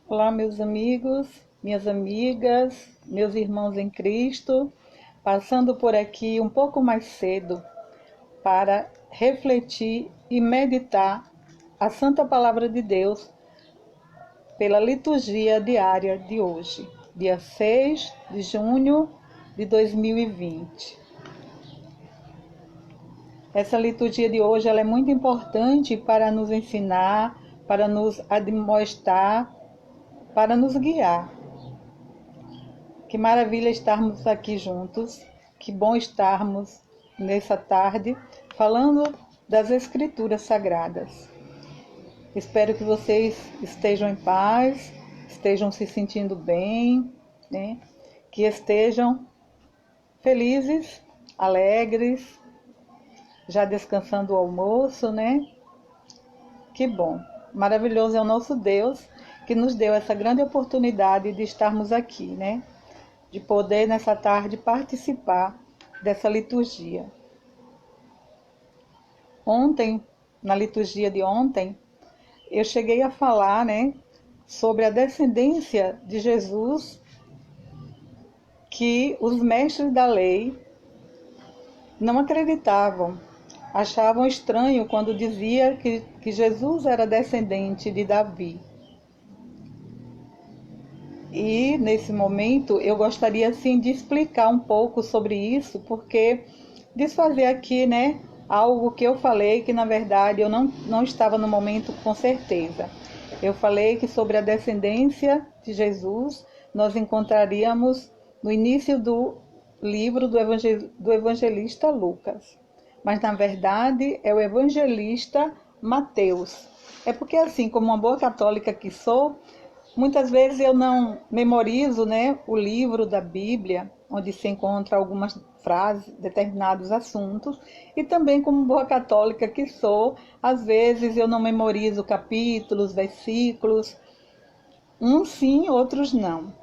Olá, meus amigos, minhas amigas, meus irmãos em Cristo, passando por aqui um pouco mais cedo para refletir e meditar a Santa Palavra de Deus pela liturgia diária de hoje, dia 6 de junho de 2020. Essa liturgia de hoje ela é muito importante para nos ensinar, para nos admoestar, para nos guiar. Que maravilha estarmos aqui juntos, que bom estarmos nessa tarde falando das Escrituras Sagradas. Espero que vocês estejam em paz, estejam se sentindo bem, né? Que estejam felizes, alegres, já descansando o almoço, né? Que bom, maravilhoso é o nosso Deus que nos deu essa grande oportunidade de estarmos aqui, né? De poder nessa tarde participar dessa liturgia. Ontem, na liturgia de ontem, eu cheguei a falar, né, sobre a descendência de Jesus, que os mestres da lei não acreditavam, achavam estranho quando dizia que Jesus era descendente de Davi. E nesse momento eu gostaria assim de explicar um pouco sobre isso, porque desfazer aqui, né, algo que eu falei que na verdade eu não estava no momento com certeza. Eu falei que sobre a descendência de Jesus nós encontraríamos no início do livro do evangelista Lucas, mas na verdade é o evangelista Mateus. É porque assim, como uma boa católica que sou, muitas vezes eu não memorizo, né, o livro da Bíblia, onde se encontra algumas frases, determinados assuntos, e também como boa católica que sou, às vezes eu não memorizo capítulos, versículos, uns sim, outros não.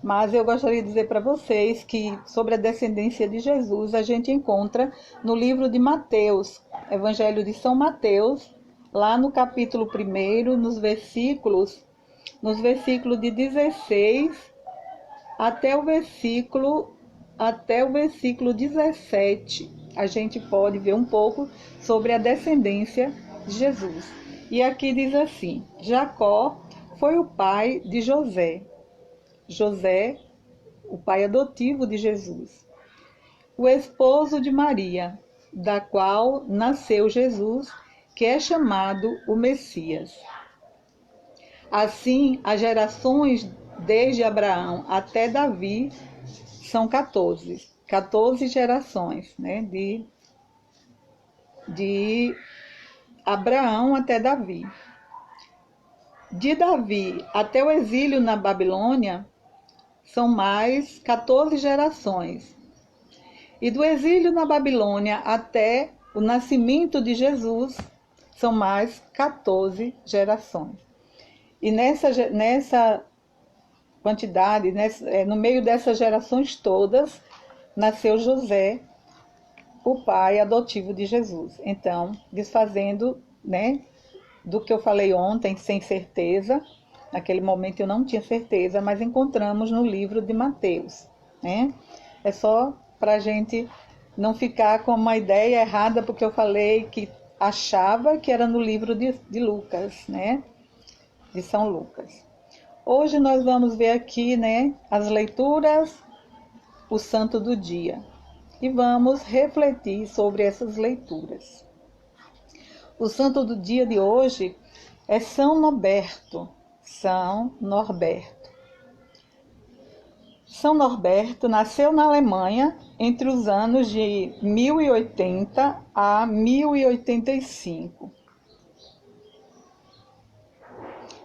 Mas eu gostaria de dizer para vocês que sobre a descendência de Jesus a gente encontra no livro de Mateus, Evangelho de São Mateus, lá no capítulo 1, nos versículos de 16 até o versículo 17, a gente pode ver um pouco sobre a descendência de Jesus. E aqui diz assim: Jacó foi o pai de José. José, o pai adotivo de Jesus. O esposo de Maria, da qual nasceu Jesus, que é chamado o Messias. Assim, as gerações desde Abraão até Davi são 14 gerações, né? De Abraão até Davi. De Davi até o exílio na Babilônia são mais 14 gerações. E do exílio na Babilônia até o nascimento de Jesus são mais 14 gerações. E nessa quantidade, no meio dessas gerações todas, nasceu José, o pai adotivo de Jesus. Então, desfazendo, né, do que eu falei ontem, sem certeza, naquele momento eu não tinha certeza, mas encontramos no livro de Mateus, né? É só para a gente não ficar com uma ideia errada, porque eu falei que achava que era no livro de Lucas, né? De São Lucas. Hoje nós vamos ver aqui, né, as leituras, o santo do dia. E vamos refletir sobre essas leituras. O santo do dia de hoje é São Norberto. São Norberto. São Norberto nasceu na Alemanha entre os anos de 1080 a 1085.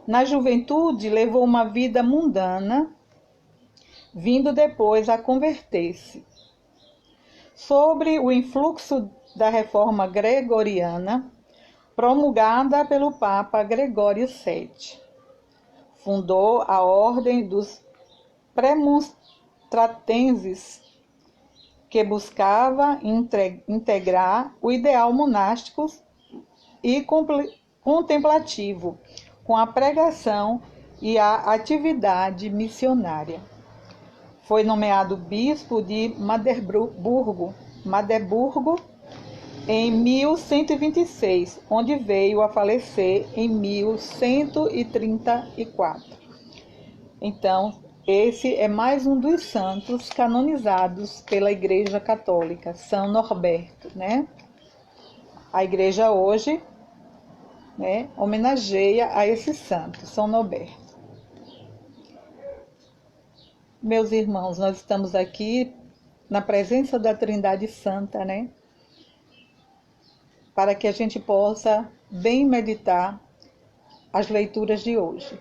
Na juventude, levou uma vida mundana, vindo depois a converter-se. Sobre o influxo da reforma gregoriana, promulgada pelo Papa Gregório VII, fundou a Ordem dos Premonstratenses, que buscava integrar o ideal monástico e contemplativo com a pregação e a atividade missionária. Foi nomeado bispo de Magdeburgo em 1126, onde veio a falecer em 1134. Então, esse é mais um dos santos canonizados pela Igreja Católica, São Norberto, né? A Igreja hoje, né, homenageia a esse santo, São Norberto. Meus irmãos, nós estamos aqui na presença da Trindade Santa, né? Para que a gente possa bem meditar as leituras de hoje.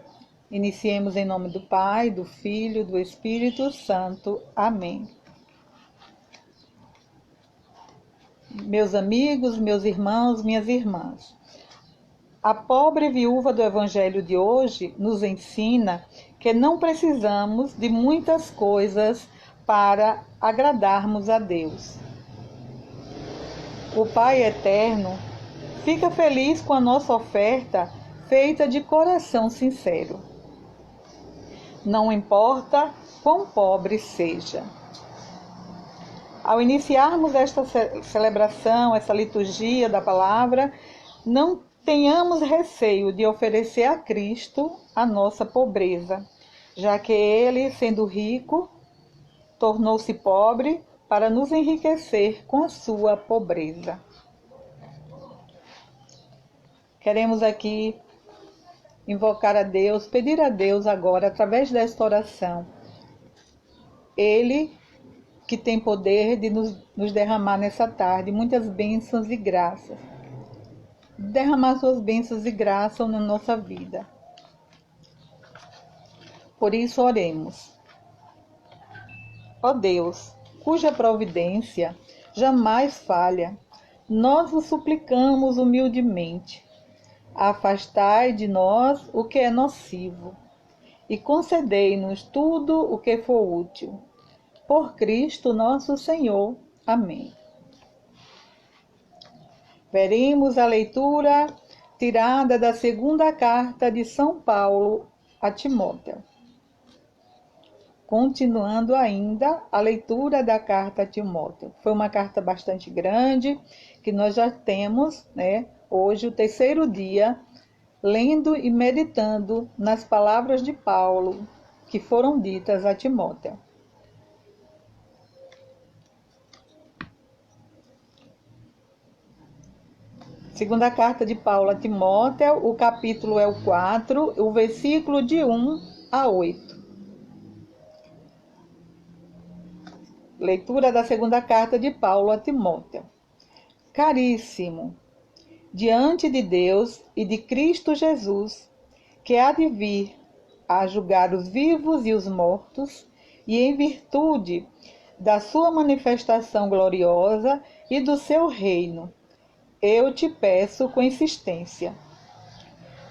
Iniciemos em nome do Pai, do Filho, do Espírito Santo. Amém. Meus amigos, meus irmãos, minhas irmãs, a pobre viúva do Evangelho de hoje nos ensina que não precisamos de muitas coisas para agradarmos a Deus. O Pai Eterno fica feliz com a nossa oferta feita de coração sincero. Não importa quão pobre seja. Ao iniciarmos esta celebração, essa liturgia da palavra, não tenhamos receio de oferecer a Cristo a nossa pobreza, já que Ele, sendo rico, tornou-se pobre para nos enriquecer com a sua pobreza. Queremos aqui invocar a Deus, pedir a Deus agora, através desta oração, Ele que tem poder de nos derramar nessa tarde muitas bênçãos e graças. Derramar suas bênçãos e graças na nossa vida. Por isso oremos. Ó Deus, cuja providência jamais falha, nós vos suplicamos humildemente. Afastai de nós o que é nocivo e concedei-nos tudo o que for útil. Por Cristo nosso Senhor. Amém. Veremos a leitura tirada da segunda carta de São Paulo a Timóteo. Continuando ainda a leitura da carta a Timóteo. Foi uma carta bastante grande, que nós já temos, né, hoje o terceiro dia, lendo e meditando nas palavras de Paulo, que foram ditas a Timóteo. Segunda carta de Paulo a Timóteo, o capítulo é o 4, o versículo de 1 a 8. Leitura da segunda carta de Paulo a Timóteo. Caríssimo, diante de Deus e de Cristo Jesus, que há de vir a julgar os vivos e os mortos, e em virtude da sua manifestação gloriosa e do seu reino, eu te peço com insistência.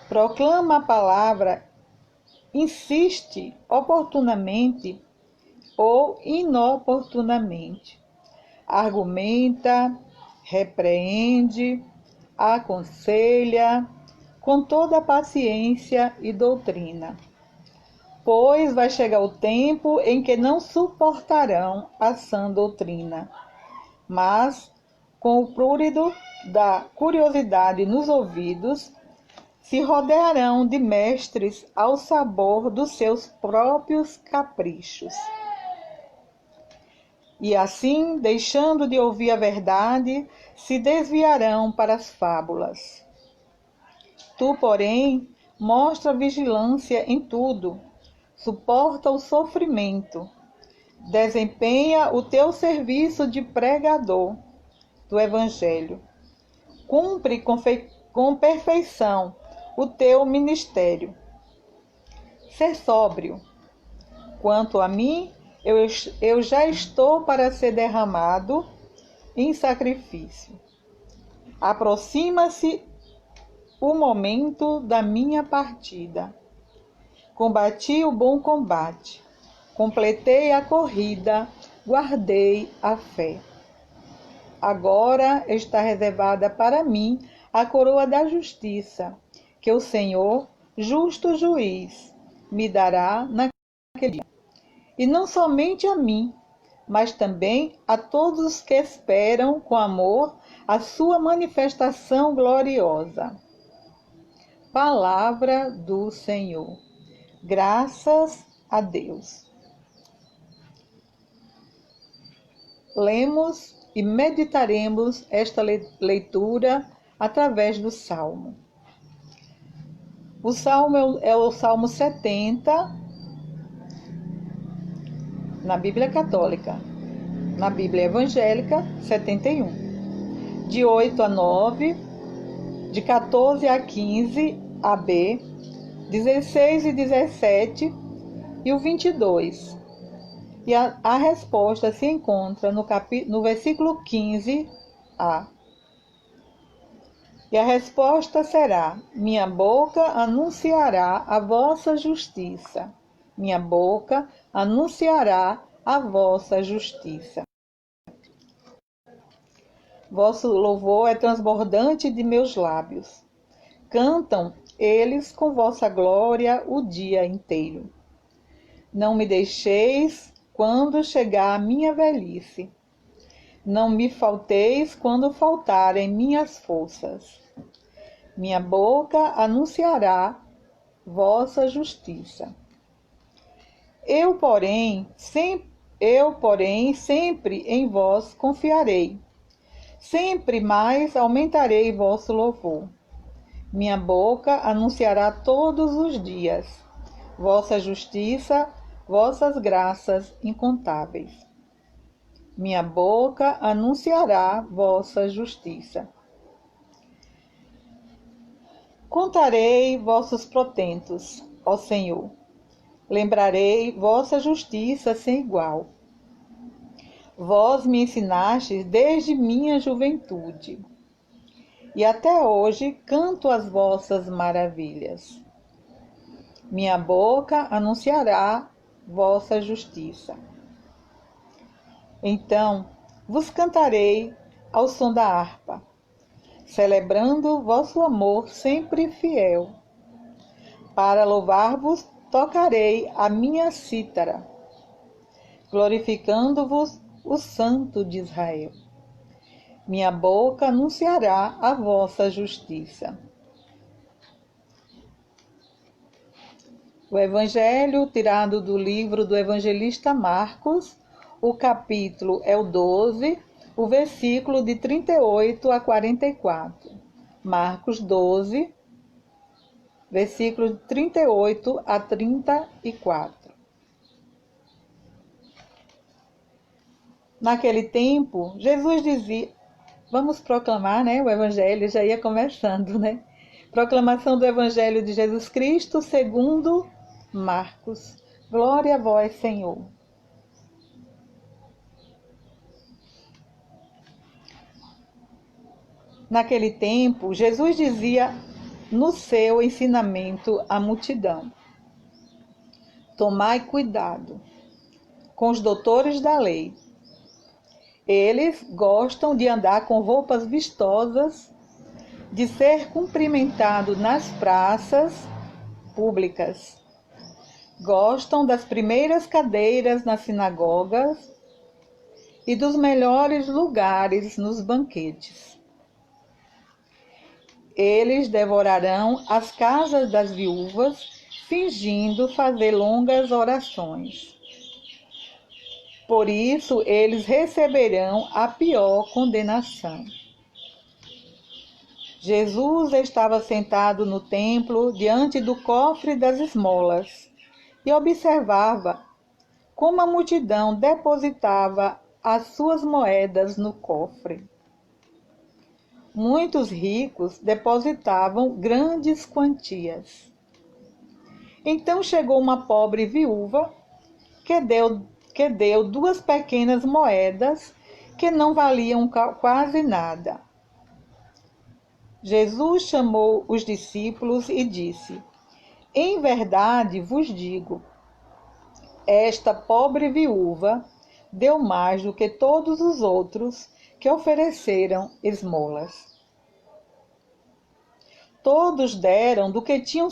Proclama a palavra, insiste oportunamente ou inoportunamente. Argumenta, repreende, aconselha, com toda a paciência e doutrina. Pois vai chegar o tempo em que não suportarão a sã doutrina, mas, com o prurido da curiosidade nos ouvidos, se rodearão de mestres ao sabor dos seus próprios caprichos. E assim, deixando de ouvir a verdade, se desviarão para as fábulas. Tu, porém, mostra vigilância em tudo, suporta o sofrimento, desempenha o teu serviço de pregador do Evangelho. Cumpre com perfeição o teu ministério. Ser sóbrio. Quanto a mim, eu já estou para ser derramado em sacrifício. Aproxima-se o momento da minha partida. Combati o bom combate, completei a corrida, guardei a fé. Agora está reservada para mim a coroa da justiça, que o Senhor, justo juiz, me dará naquele dia. E não somente a mim, mas também a todos os que esperam com amor a sua manifestação gloriosa. Palavra do Senhor. Graças a Deus. Lemos e meditaremos esta leitura através do Salmo. O Salmo é o Salmo 70 na Bíblia Católica. Na Bíblia Evangélica, 71. De 8 a 9, de 14 a 15, AB, 16 e 17 e o 22. E a resposta se encontra no versículo 15a. E a resposta será: minha boca anunciará a vossa justiça. Minha boca anunciará a vossa justiça. Vosso louvor é transbordante de meus lábios. Cantam eles com vossa glória o dia inteiro. Não me deixeis quando chegar a minha velhice. Não me falteis quando faltarem minhas forças. Minha boca anunciará vossa justiça. Eu, porém, sempre em vós confiarei. Sempre mais aumentarei vosso louvor. Minha boca anunciará todos os dias vossa justiça, vossas graças incontáveis. Minha boca anunciará vossa justiça. Contarei vossos protentos, ó Senhor. Lembrarei vossa justiça sem igual. Vós me ensinastes desde minha juventude, e até hoje canto as vossas maravilhas. Minha boca anunciará vossa justiça. Então vos cantarei ao som da harpa, celebrando vosso amor sempre fiel. Para louvar-vos, tocarei a minha cítara, glorificando-vos o Santo de Israel. Minha boca anunciará a vossa justiça. O Evangelho tirado do livro do evangelista Marcos, o capítulo é o 12, o versículo de 38 a 44. Marcos 12, versículos de 38 a 34. Naquele tempo, Jesus dizia, vamos proclamar, o Evangelho já ia começando, Proclamação do Evangelho de Jesus Cristo segundo Marcos. Glória a vós, Senhor. Naquele tempo, Jesus dizia no seu ensinamento à multidão: tomai cuidado com os doutores da lei. Eles gostam de andar com roupas vistosas, de ser cumprimentado nas praças públicas. Gostam das primeiras cadeiras nas sinagogas e dos melhores lugares nos banquetes. Eles devorarão as casas das viúvas, fingindo fazer longas orações. Por isso, eles receberão a pior condenação. Jesus estava sentado no templo, diante do cofre das esmolas, e observava como a multidão depositava as suas moedas no cofre. Muitos ricos depositavam grandes quantias. Então chegou uma pobre viúva que deu 2 pequenas moedas que não valiam quase nada. Jesus chamou os discípulos e disse: em verdade vos digo, esta pobre viúva deu mais do que todos os outros que ofereceram esmolas. Todos deram do que tinham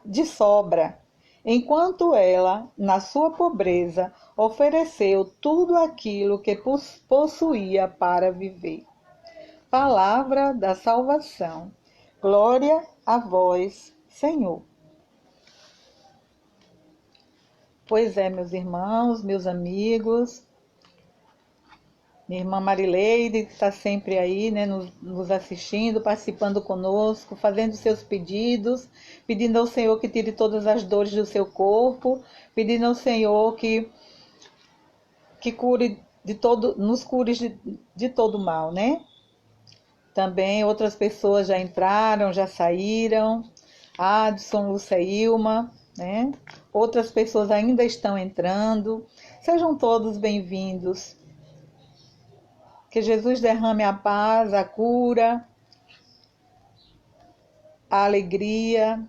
de sobra, enquanto ela, na sua pobreza, ofereceu tudo aquilo que possuía para viver. Palavra da salvação. Glória a vós, Senhor. Pois é, meus irmãos, meus amigos, minha irmã Marileide, que está sempre aí, né, nos assistindo, participando conosco, fazendo seus pedidos, pedindo ao Senhor que tire todas as dores do seu corpo, pedindo ao Senhor que cure nos cure de todo mal, né? Também outras pessoas já entraram, já saíram, Adson, Lúcia Ilma, né? Outras pessoas ainda estão entrando. Sejam todos bem-vindos. Que Jesus derrame a paz, a cura, a alegria,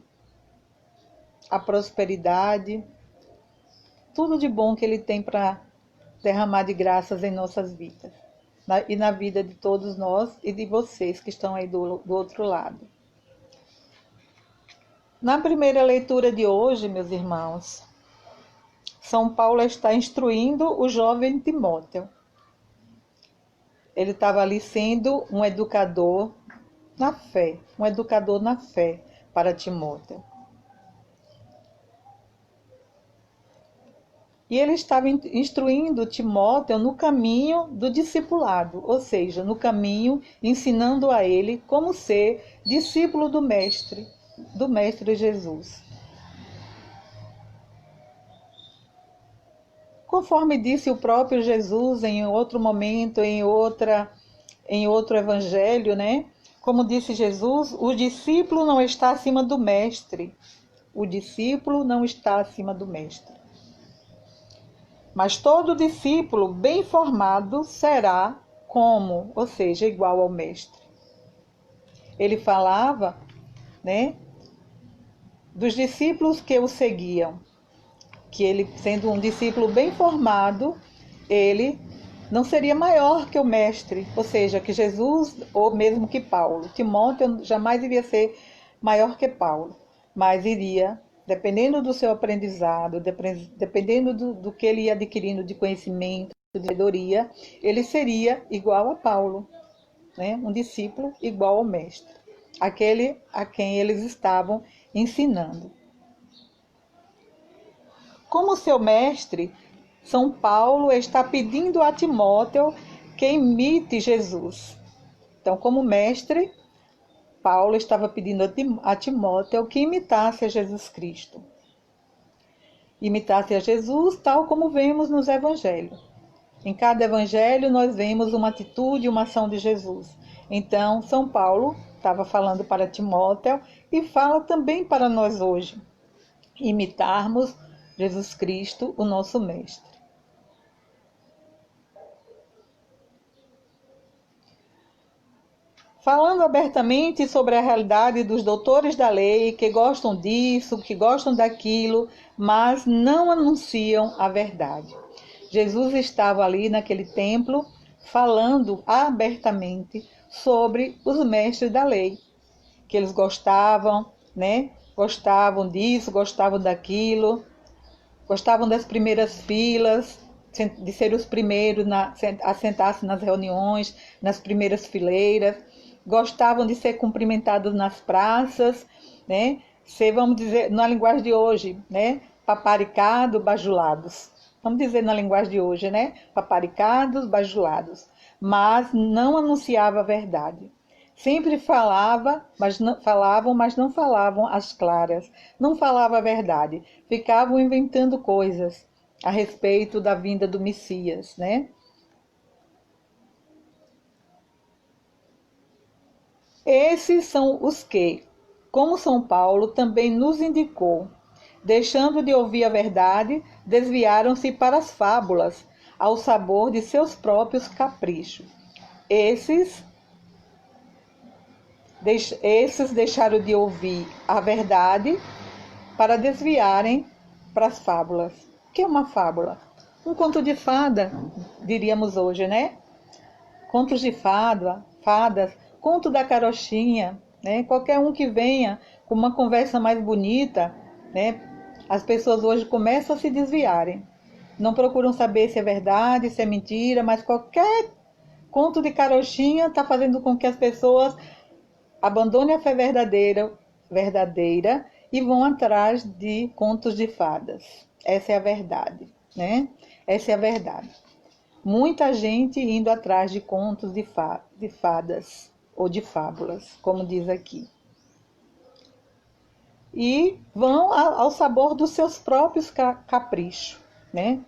a prosperidade, tudo de bom que Ele tem para derramar de graças em nossas vidas e na vida de todos nós e de vocês que estão aí do outro lado. Na primeira leitura de hoje, meus irmãos, São Paulo está instruindo o jovem Timóteo. Ele estava ali sendo um educador na fé para Timóteo. E ele estava instruindo Timóteo no caminho do discipulado, ou seja, no caminho ensinando a ele como ser discípulo do Mestre Jesus. Conforme disse o próprio Jesus em outro momento, em outro evangelho, né? Como disse Jesus, o discípulo não está acima do mestre. O discípulo não está acima do mestre. Mas todo discípulo bem formado será como, ou seja, igual ao mestre. Ele falava, né, dos discípulos que o seguiam, que ele, sendo um discípulo bem formado, ele não seria maior que o mestre, ou seja, que Jesus, ou mesmo que Paulo. Timóteo jamais iria ser maior que Paulo, mas iria, dependendo do seu aprendizado, dependendo do que ele ia adquirindo de conhecimento, de sabedoria, ele seria igual a Paulo, né? Um discípulo igual ao mestre, aquele a quem eles estavam ensinando. Como seu mestre, São Paulo está pedindo a Timóteo que imite Jesus. Então, como mestre, Paulo estava pedindo a Timóteo que imitasse a Jesus Cristo. Imitasse a Jesus tal como vemos nos evangelhos. Em cada evangelho nós vemos uma atitude, uma ação de Jesus. Então, São Paulo estava falando para Timóteo e fala também para nós hoje. Imitarmos Jesus Cristo, o nosso mestre. Falando abertamente sobre a realidade dos doutores da lei, que gostam disso, que gostam daquilo, mas não anunciam a verdade. Jesus estava ali naquele templo falando abertamente sobre os mestres da lei, que eles gostavam, né? Gostavam disso, gostavam daquilo, gostavam das primeiras filas, de ser os primeiros a sentar-se nas reuniões, nas primeiras fileiras. Gostavam de ser cumprimentados nas praças, né? Ser, vamos dizer, na linguagem de hoje, né? Paparicados, bajulados. Vamos dizer na linguagem de hoje, né? Paparicados, bajulados. Mas não anunciava a verdade. Sempre falavam, mas não falavam às claras. Não falavam a verdade. Ficavam inventando coisas a respeito da vinda do Messias, né? Esses são os que, como São Paulo também nos indicou, deixando de ouvir a verdade, desviaram-se para as fábulas, ao sabor de seus próprios caprichos. Esses deixaram de ouvir a verdade para desviarem para as fábulas. O que é uma fábula? Um conto de fada, diríamos hoje, né? Contos de fadas, conto da carochinha, né? Qualquer um que venha com uma conversa mais bonita, né? as pessoas hoje começam a se desviarem. Não procuram saber se é verdade, se é mentira, mas qualquer conto de carochinha está fazendo com que as pessoas abandonem a fé verdadeira e vão atrás de contos de fadas. Essa é a verdade, né? Essa é a verdade. Muita gente indo atrás de contos de fadas ou de fábulas, como diz aqui. E vão ao sabor dos seus próprios caprichos, né?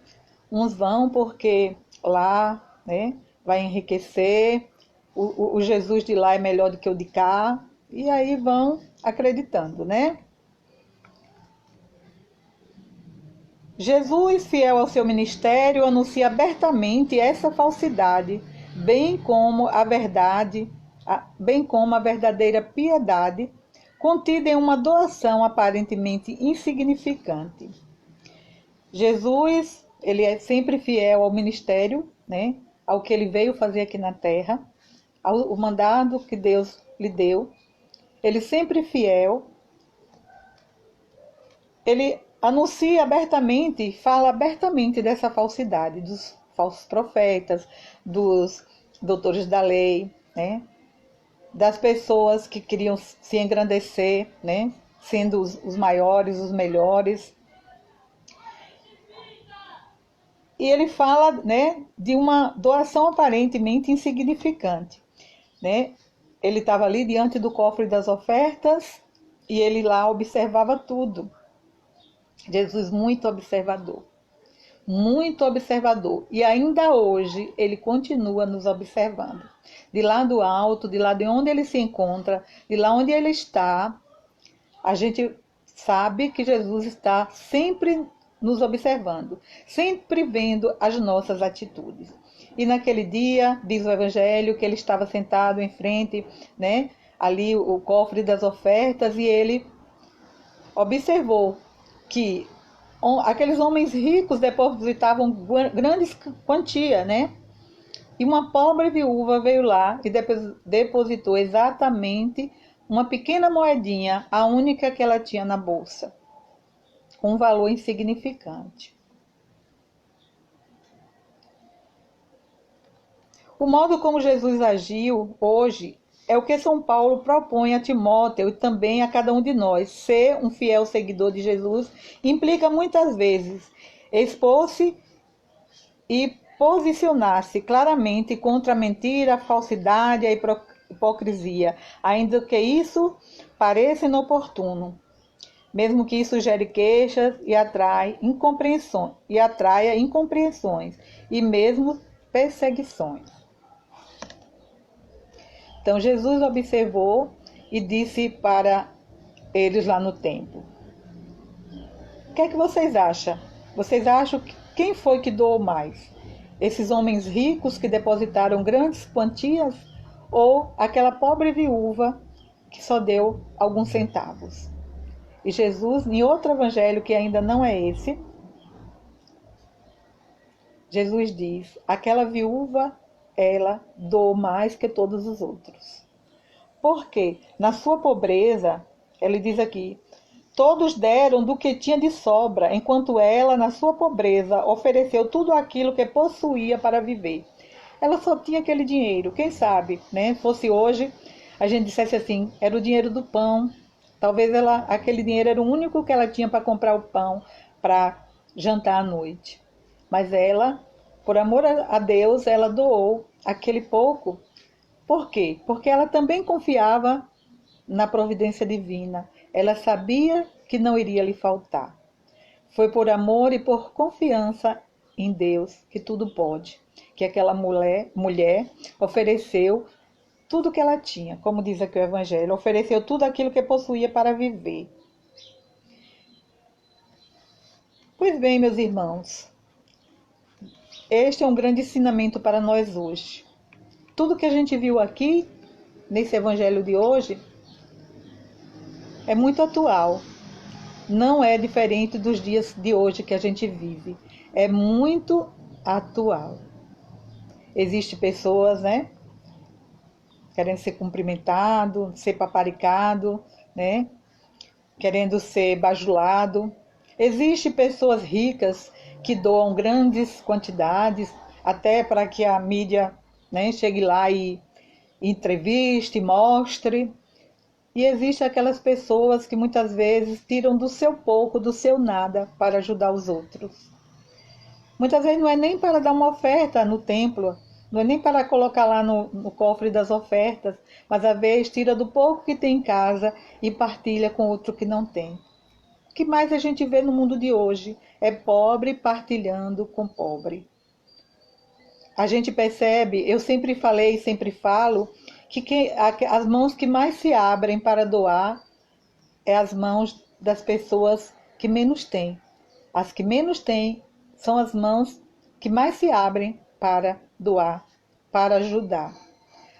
Uns vão porque lá, né, vai enriquecer, o Jesus de lá é melhor do que o de cá, e aí vão acreditando, né? Jesus, fiel ao seu ministério, anuncia abertamente essa falsidade, bem como a verdadeira piedade contida em uma doação aparentemente insignificante. Jesus, ele é sempre fiel ao ministério, né? Ao que ele veio fazer aqui na terra, ao mandado que Deus lhe deu. Ele sempre fiel. Ele anuncia abertamente, fala abertamente dessa falsidade, dos falsos profetas, dos doutores da lei, né? Das pessoas que queriam se engrandecer, né? Sendo os maiores, os melhores. E ele fala, né, de uma doação aparentemente insignificante, né? Ele estava ali diante do cofre das ofertas e ele lá observava tudo. Jesus muito observador. Muito observador. E ainda hoje ele continua nos observando. De lá do alto, de lá de onde ele se encontra, de lá onde ele está, a gente sabe que Jesus está sempre nos observando, sempre vendo as nossas atitudes. E naquele dia, diz o Evangelho, que ele estava sentado em frente, né, ali o cofre das ofertas, e ele observou que aqueles homens ricos depositavam grandes quantias, né? E uma pobre viúva veio lá e depositou exatamente uma pequena moedinha, a única que ela tinha na bolsa, com um valor insignificante. O modo como Jesus agiu hoje é o que São Paulo propõe a Timóteo e também a cada um de nós. Ser um fiel seguidor de Jesus implica muitas vezes expor-se e posicionar-se claramente contra a mentira, a falsidade e a hipocrisia, ainda que isso pareça inoportuno, mesmo que isso gere queixas e atraia incompreensões e mesmo perseguições. Então Jesus observou e disse para eles lá no templo: o que é que vocês acham? Vocês acham que quem foi que doou mais? Esses homens ricos que depositaram grandes quantias ou aquela pobre viúva que só deu alguns centavos? E Jesus, em outro evangelho que ainda não é esse, Jesus diz: aquela viúva, ela doou mais que todos os outros. Porque na sua pobreza, ele diz aqui, todos deram do que tinha de sobra, enquanto ela, na sua pobreza, ofereceu tudo aquilo que possuía para viver. Ela só tinha aquele dinheiro. Quem sabe, né? Fosse hoje, a gente dissesse assim, era o dinheiro do pão. Talvez aquele dinheiro era o único que ela tinha para comprar o pão para jantar à noite. Mas ela, por amor a Deus, ela doou aquele pouco. Por quê? Porque ela também confiava na providência divina. Ela sabia que não iria lhe faltar. Foi por amor e por confiança em Deus que tudo pode, que aquela mulher ofereceu tudo que ela tinha, como diz aqui o Evangelho, ofereceu tudo aquilo que possuía para viver. Pois bem, meus irmãos, este é um grande ensinamento para nós hoje. Tudo que a gente viu aqui, nesse Evangelho de hoje, é muito atual. Não é diferente dos dias de hoje que a gente vive. É muito atual. Existem pessoas, né, querendo ser cumprimentado, ser paparicado, né, querendo ser bajulado, Existem pessoas ricas que doam grandes quantidades, até para que a mídia, né, chegue lá e entreviste, mostre. E existem aquelas pessoas que muitas vezes tiram do seu pouco, do seu nada, para ajudar os outros. Muitas vezes não é nem para dar uma oferta no templo, não é nem para colocar lá no cofre das ofertas, mas às vezes tira do pouco que tem em casa e partilha com outro que não tem. O que mais a gente vê no mundo de hoje é pobre partilhando com pobre. A gente percebe, eu sempre falei e sempre falo, que as mãos que mais se abrem para doar é as mãos das pessoas que menos têm. As que menos têm são as mãos que mais se abrem para doar, para ajudar.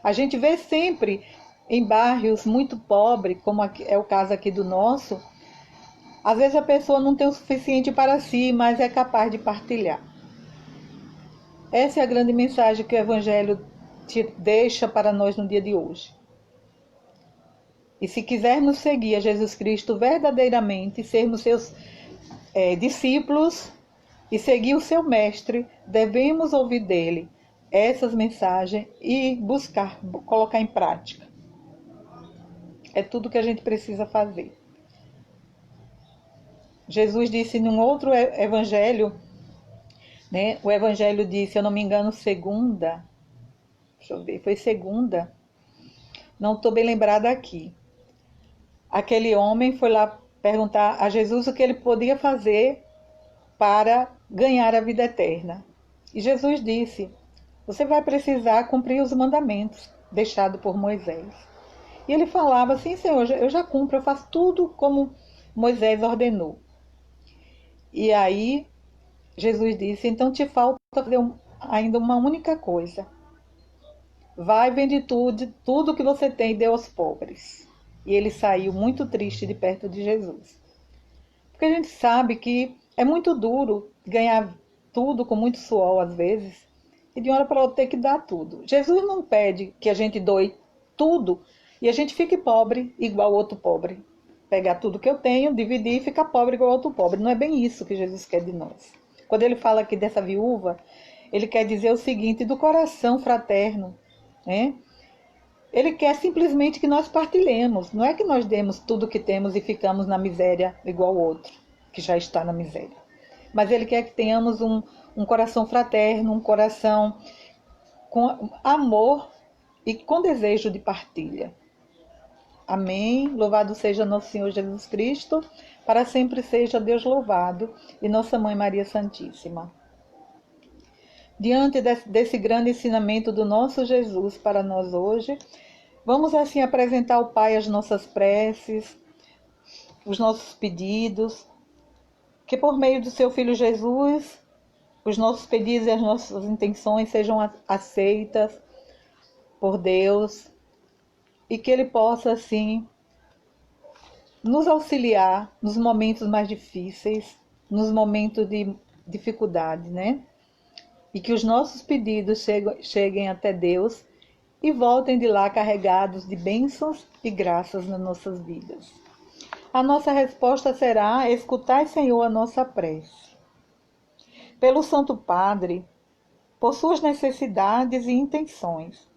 A gente vê sempre em bairros muito pobres, como é o caso aqui do nosso, às vezes a pessoa não tem o suficiente para si, mas é capaz de partilhar. Essa é a grande mensagem que o Evangelho te deixa para nós no dia de hoje. E se quisermos seguir a Jesus Cristo verdadeiramente, sermos seus discípulos e seguir o seu mestre, devemos ouvir dele essas mensagens e buscar, colocar em prática. É tudo que a gente precisa fazer. Jesus disse num outro evangelho, né? O evangelho disse, se eu não me engano, foi segunda, não estou bem lembrada aqui. Aquele homem foi lá perguntar a Jesus o que ele podia fazer para ganhar a vida eterna. E Jesus disse, você vai precisar cumprir os mandamentos deixados por Moisés. E ele falava assim, Senhor, eu já cumpro, eu faço tudo como Moisés ordenou. E aí Jesus disse, então te falta fazer ainda uma única coisa. Vai, vende tudo que você tem e dê aos pobres. E ele saiu muito triste de perto de Jesus. Porque a gente sabe que é muito duro ganhar tudo com muito suor às vezes. E de uma hora para outra ter que dar tudo. Jesus não pede que a gente doe tudo e a gente fique pobre igual outro pobre. Pegar tudo que eu tenho, dividir e ficar pobre igual outro pobre. Não é bem isso que Jesus quer de nós. Quando ele fala aqui dessa viúva, ele quer dizer o seguinte, do coração fraterno, né? Ele quer simplesmente que nós partilhemos. Não é que nós demos tudo que temos e ficamos na miséria igual o outro, que já está na miséria. Mas ele quer que tenhamos um coração fraterno, um coração com amor e com desejo de partilha. Amém. Louvado seja nosso Senhor Jesus Cristo. Para sempre seja Deus louvado e nossa Mãe Maria Santíssima. Diante desse grande ensinamento do nosso Jesus para nós hoje, vamos assim apresentar ao Pai as nossas preces, os nossos pedidos, que por meio do seu Filho Jesus, os nossos pedidos e as nossas intenções sejam aceitas por Deus e que Ele possa, assim, nos auxiliar nos momentos mais difíceis, nos momentos de dificuldade, né? E que os nossos pedidos cheguem até Deus e voltem de lá carregados de bênçãos e graças nas nossas vidas. A nossa resposta será: escutai, Senhor, a nossa prece. Pelo Santo Padre, por suas necessidades e intenções,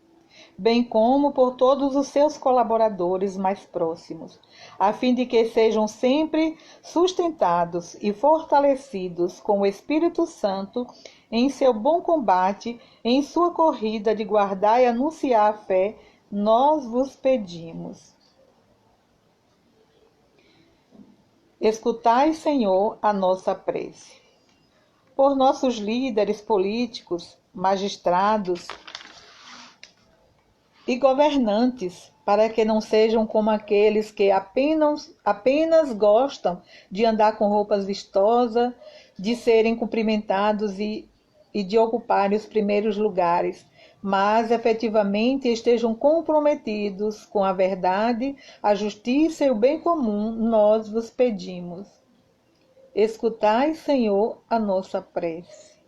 bem como por todos os seus colaboradores mais próximos, a fim de que sejam sempre sustentados e fortalecidos com o Espírito Santo em seu bom combate, em sua corrida de guardar e anunciar a fé, nós vos pedimos. Escutai, Senhor, a nossa prece. Por nossos líderes políticos, magistrados e governantes, para que não sejam como aqueles que apenas gostam de andar com roupas vistosas, de serem cumprimentados e de ocuparem os primeiros lugares, mas efetivamente estejam comprometidos com a verdade, a justiça e o bem comum, nós vos pedimos. Escutai, Senhor, a nossa prece.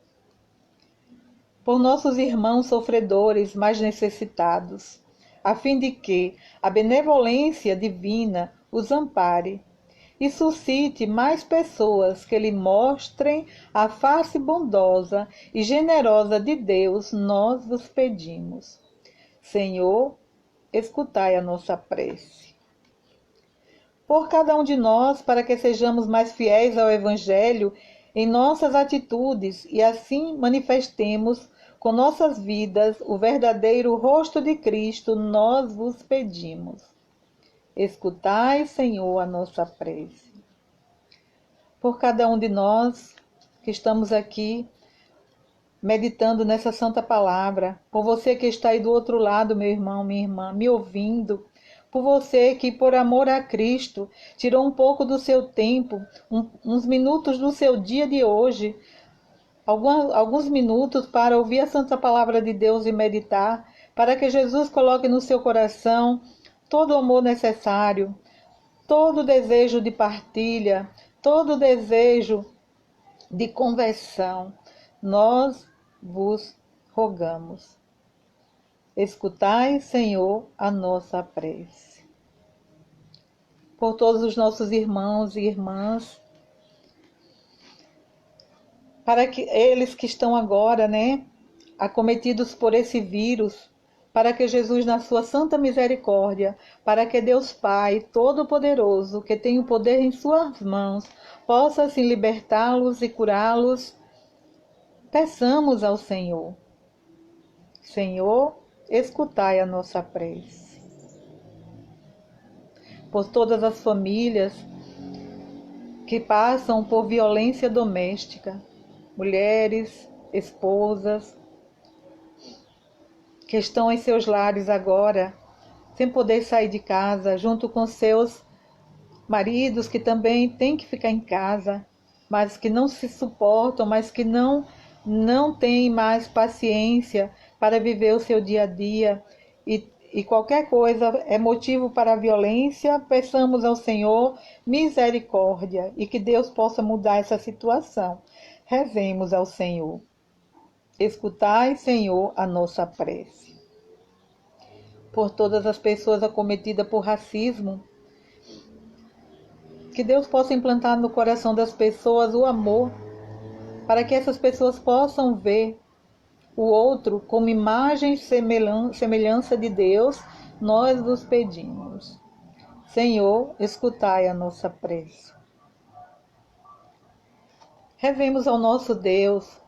Por nossos irmãos sofredores mais necessitados, a fim de que a benevolência divina os ampare e suscite mais pessoas que lhe mostrem a face bondosa e generosa de Deus, nós vos pedimos. Senhor, escutai a nossa prece. Por cada um de nós, para que sejamos mais fiéis ao Evangelho em nossas atitudes e assim manifestemos com nossas vidas o verdadeiro rosto de Cristo, nós vos pedimos. Escutai, Senhor, a nossa prece. Por cada um de nós que estamos aqui meditando nessa santa palavra, por você que está aí do outro lado, meu irmão, minha irmã, me ouvindo, por você que, por amor a Cristo, tirou um pouco do seu tempo, uns minutos do seu dia de hoje, alguns minutos para ouvir a santa palavra de Deus e meditar, para que Jesus coloque no seu coração todo o amor necessário, todo o desejo de partilha, todo o desejo de conversão. Nós vos rogamos. Escutai, Senhor, a nossa prece. Por todos os nossos irmãos e irmãs, para que eles que estão agora, acometidos por esse vírus, para que Jesus, na sua santa misericórdia, para que Deus Pai Todo-Poderoso, que tem o poder em suas mãos, possa assim libertá-los e curá-los, peçamos ao Senhor. Senhor, escutai a nossa prece. Por todas as famílias que passam por violência doméstica, mulheres, esposas, que estão em seus lares agora, sem poder sair de casa, junto com seus maridos que também têm que ficar em casa, mas que não se suportam, mas que não têm mais paciência para viver o seu dia a dia, e qualquer coisa é motivo para a violência. Peçamos ao Senhor misericórdia e que Deus possa mudar essa situação. Rezemos ao Senhor. Escutai, Senhor, a nossa prece. Por todas as pessoas acometidas por racismo, que Deus possa implantar no coração das pessoas o amor, para que essas pessoas possam ver o outro como imagem e semelhança de Deus, nós vos pedimos. Senhor, escutai a nossa prece. Rezemos ao nosso Deus,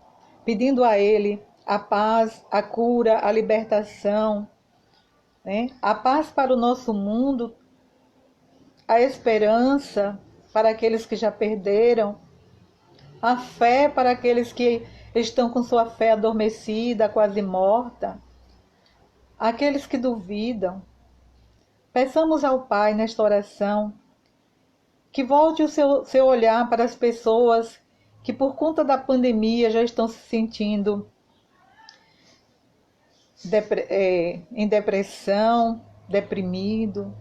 pedindo a Ele a paz, a cura, a libertação, a paz para o nosso mundo, a esperança para aqueles que já perderam, a fé para aqueles que estão com sua fé adormecida, quase morta, aqueles que duvidam. Peçamos ao Pai nesta oração que volte o seu olhar para as pessoas que por conta da pandemia já estão se sentindo em depressão, deprimido,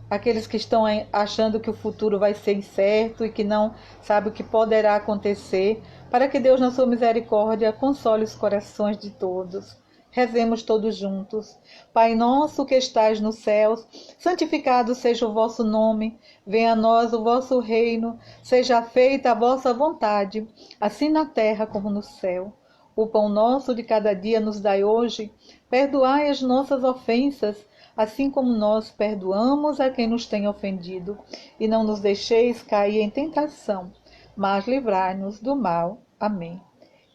aqueles que estão achando que o futuro vai ser incerto e que não sabem o que poderá acontecer, para que Deus, na sua misericórdia, console os corações de todos. Rezemos todos juntos. Pai nosso que estais nos céus, santificado seja o vosso nome, venha a nós o vosso reino, seja feita a vossa vontade, assim na terra como no céu. O pão nosso de cada dia nos dai hoje, perdoai as nossas ofensas, assim como nós perdoamos a quem nos tem ofendido, e não nos deixeis cair em tentação, mas livrai-nos do mal. Amém.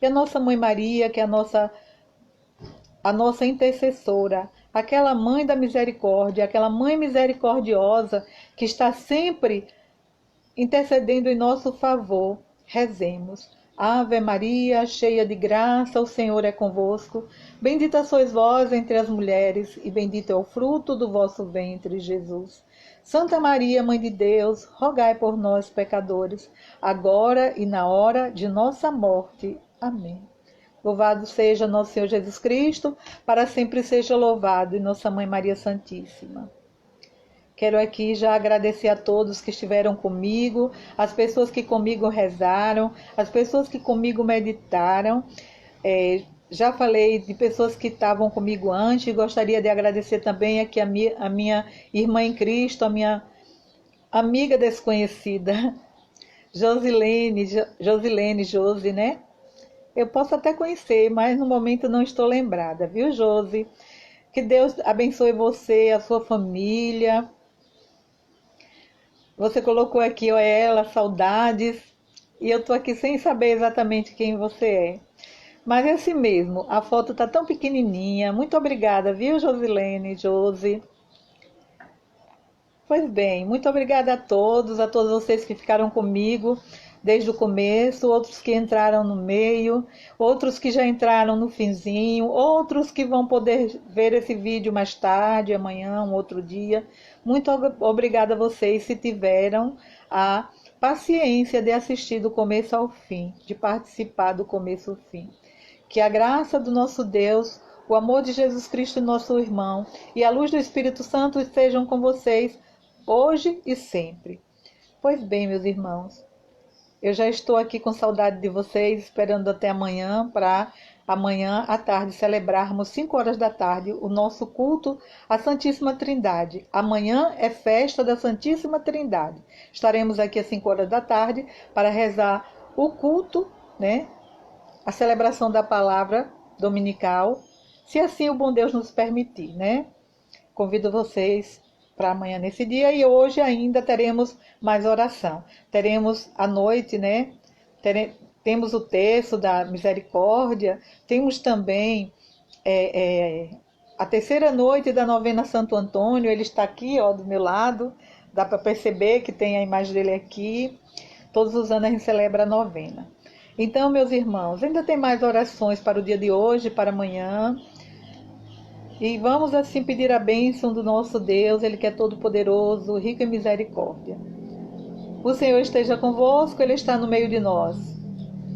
E a nossa Mãe Maria, que é a nossa intercessora, aquela Mãe da Misericórdia, aquela Mãe misericordiosa, que está sempre intercedendo em nosso favor, rezemos. Ave Maria, cheia de graça, o Senhor é convosco. Bendita sois vós entre as mulheres, e bendito é o fruto do vosso ventre, Jesus. Santa Maria, Mãe de Deus, rogai por nós, pecadores, agora e na hora de nossa morte. Amém. Louvado seja nosso Senhor Jesus Cristo, para sempre seja louvado, e nossa Mãe Maria Santíssima. Quero aqui já agradecer a todos que estiveram comigo, as pessoas que comigo rezaram, as pessoas que comigo meditaram. Já falei de pessoas que estavam comigo antes, gostaria de agradecer também aqui a minha irmã em Cristo, amiga desconhecida, Josilene, Josi, né? Eu posso até conhecer, mas no momento não estou lembrada, viu, Josi? Que Deus abençoe você, a sua família. Você colocou aqui, ó, ela, saudades, e eu tô aqui sem saber exatamente quem você é. Mas é assim mesmo, a foto tá tão pequenininha. Muito obrigada, viu, Josilene, Josi? Pois bem, muito obrigada a todos vocês que ficaram comigo desde o começo, outros que entraram no meio, outros que já entraram no finzinho, outros que vão poder ver esse vídeo mais tarde, amanhã, um outro dia. Muito obrigada a vocês se tiveram a paciência de assistir do começo ao fim, de participar do começo ao fim. Que a graça do nosso Deus, o amor de Jesus Cristo, nosso irmão, e a luz do Espírito Santo estejam com vocês hoje e sempre. Pois bem, meus irmãos, eu já estou aqui com saudade de vocês, esperando até amanhã, para amanhã à tarde celebrarmos 5 horas da tarde o nosso culto à Santíssima Trindade. Amanhã é festa da Santíssima Trindade. Estaremos aqui às 5 horas da tarde para rezar o culto, né? A celebração da palavra dominical, se assim o bom Deus nos permitir, né? Convido vocês para amanhã nesse dia, e hoje ainda teremos mais oração. Teremos à noite, né? Temos o terço da misericórdia, temos também a terceira noite da novena Santo Antônio. Ele está aqui, ó, do meu lado, dá para perceber que tem a imagem dele aqui. Todos os anos a gente celebra a novena. Então, meus irmãos, ainda tem mais orações para o dia de hoje, para amanhã. E vamos assim pedir a bênção do nosso Deus, Ele que é todo-poderoso, rico em misericórdia. O Senhor esteja convosco, Ele está no meio de nós.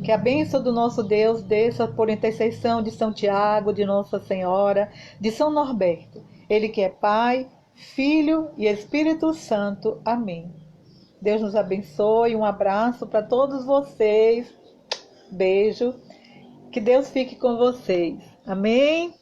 Que a bênção do nosso Deus desça por intercessão de São Tiago, de Nossa Senhora, de São Norberto. Ele que é Pai, Filho e Espírito Santo. Amém. Deus nos abençoe, um abraço para todos vocês. Beijo. Que Deus fique com vocês. Amém?